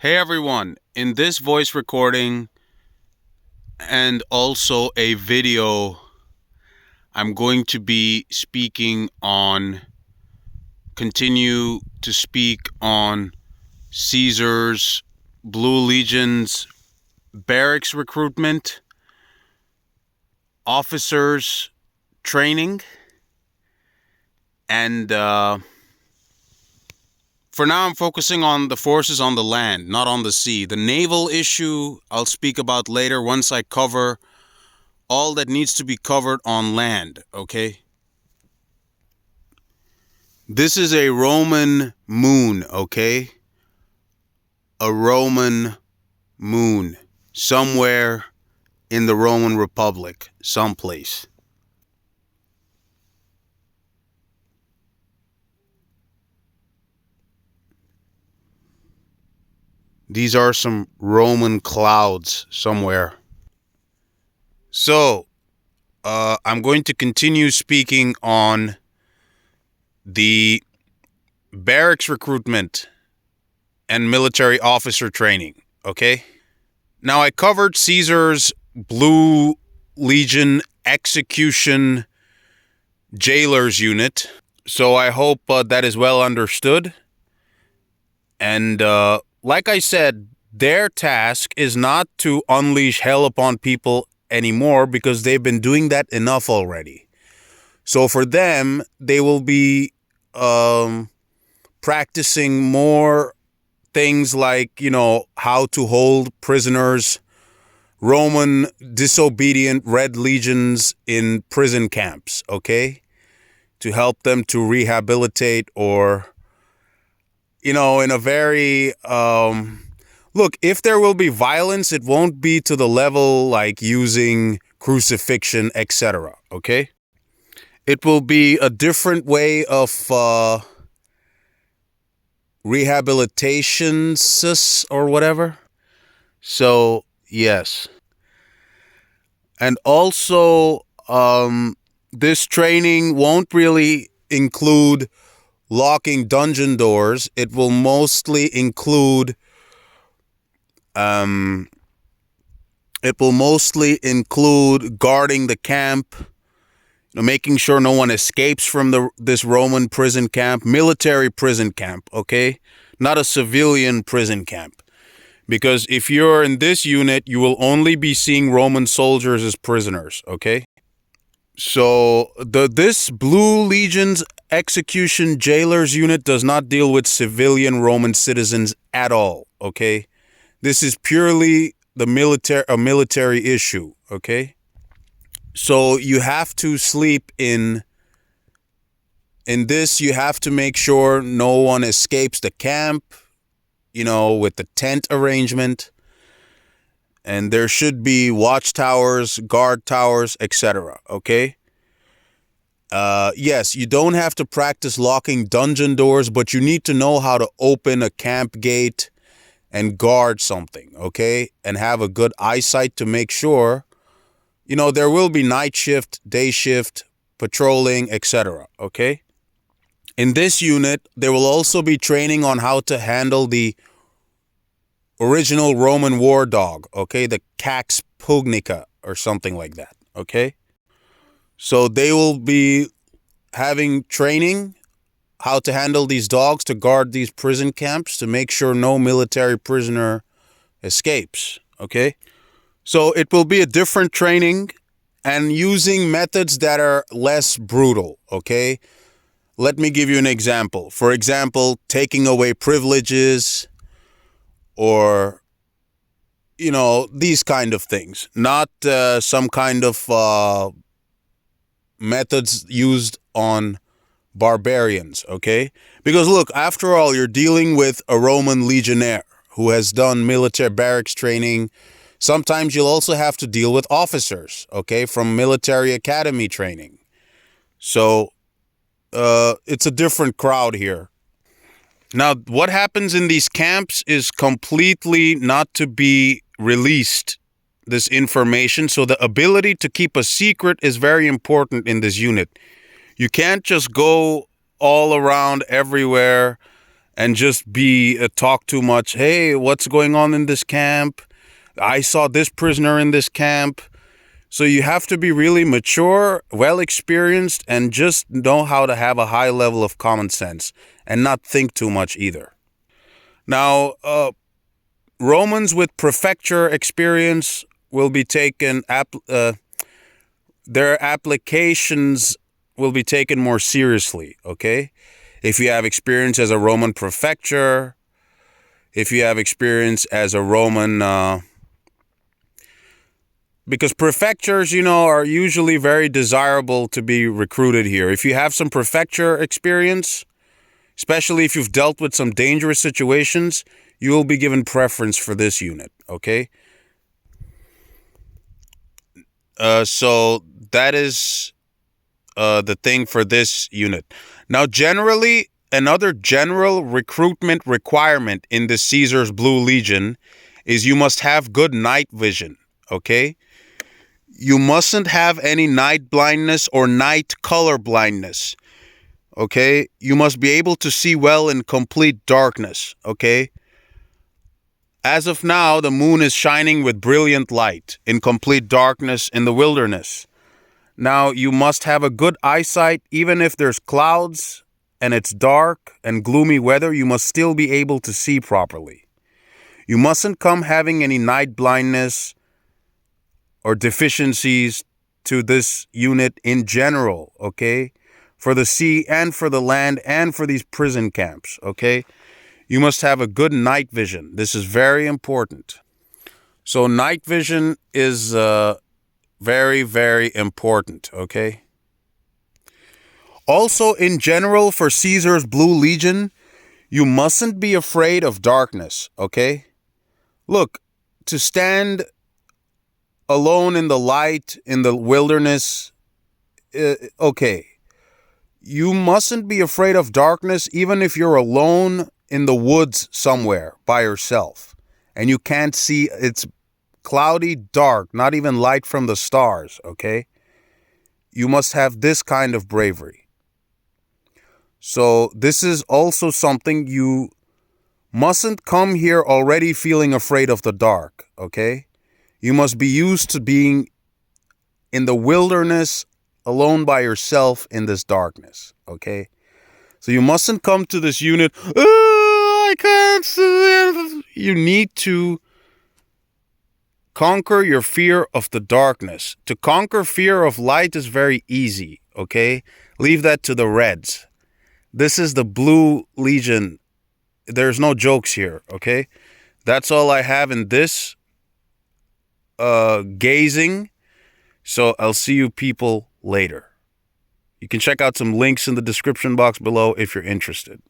Hey everyone, in this voice recording and also a video, I'm going to be continue to speak on Caesar's Blue Legion's barracks recruitment, officers training, and for now, I'm focusing on the forces on the land, not on the sea. The naval issue I'll speak about later once I cover all that needs to be covered on land, okay? This is a Roman moon, okay? A Roman moon somewhere in the Roman Republic, someplace. These are some Roman clouds somewhere. So, I'm going to continue speaking on the barracks recruitment and military officer training, okay? Now, I covered Caesar's Blue Legion execution jailers unit, so I hope that is well understood. And like I said, their task is not to unleash hell upon people anymore because they've been doing that enough already. So for them, they will be practicing more things like, how to hold prisoners, Roman disobedient red legions in prison camps, okay? To help them to rehabilitate or, in a very, look, if there will be violence, it won't be to the level like using crucifixion, etc., okay? It will be a different way of rehabilitation or whatever. So, yes. And also, this training won't really include locking dungeon doors. It will mostly include guarding the camp, making sure no one escapes from this Roman prison camp, military prison camp, okay? Not a civilian prison camp. Because if you're in this unit, you will only be seeing Roman soldiers as prisoners, okay? So this Blue Legion's execution jailers unit does not deal with civilian Roman citizens at all, okay? This is purely a military issue, okay? So you have to sleep in this, you have to make sure no one escapes the camp, with the tent arrangement. And there should be watchtowers, guard towers, etc., okay? Yes, you don't have to practice locking dungeon doors, but you need to know how to open a camp gate and guard something, okay? And have a good eyesight to make sure, there will be night shift, day shift, patrolling, etc., okay? In this unit, there will also be training on how to handle the original Roman war dog, okay? The Cax pugnica or something like that, okay? So they will be having training how to handle these dogs to guard these prison camps to make sure no military prisoner escapes, okay? So it will be a different training and using methods that are less brutal, okay? Let me give you an example. For example, taking away privileges or, these kind of things. Not some kind of methods used on barbarians, okay? Because look, after all, you're dealing with a Roman legionnaire who has done military barracks training. Sometimes you'll also have to deal with officers, okay, from military academy training. So it's a different crowd here. Now, what happens in these camps is completely not to be released, this information. So the ability to keep a secret is very important in this unit. You can't just go all around everywhere and just be talk too much. Hey, what's going on in this camp? I saw this prisoner in this camp. So you have to be really mature, well experienced, and just know how to have a high level of common sense and not think too much either. Now, Romans with prefecture experience will be taken, their applications will be taken more seriously, okay? If you have experience as a Roman prefecture, if you have experience as a Roman, because prefectures, are usually very desirable to be recruited here. If you have some prefecture experience, especially if you've dealt with some dangerous situations, you will be given preference for this unit, okay? So that is the thing for this unit. Now, generally, another general recruitment requirement in the Caesar's Blue Legion is you must have good night vision, okay? You mustn't have any night blindness or night color blindness, okay? You must be able to see well in complete darkness, okay? As of now, the moon is shining with brilliant light in complete darkness in the wilderness. Now, you must have a good eyesight. Even if there's clouds and it's dark and gloomy weather, you must still be able to see properly. You mustn't come having any night blindness or deficiencies to this unit in general, okay? For the sea and for the land and for these prison camps, okay? You must have a good night vision. This is very important. So night vision is very, very important, okay? Also, in general, for Caesar's Blue Legion, you mustn't be afraid of darkness, okay? Look, to stand alone in the light, in the wilderness, okay. You mustn't be afraid of darkness even if you're alone in the woods somewhere by yourself and you can't see, it's cloudy, dark, not even light from the stars, okay? You must have this kind of bravery. So this is also something you mustn't come here already feeling afraid of the dark, okay? You must be used to being in the wilderness alone by yourself in this darkness, okay? So you mustn't come to this unit, I can't see. You need to conquer your fear of the darkness. To conquer fear of light is very easy, okay? Leave that to the Reds. This is the Blue Legion. There's no jokes here, okay? That's all I have in this gazing. So I'll see you people later. You can check out some links in the description box below if you're interested.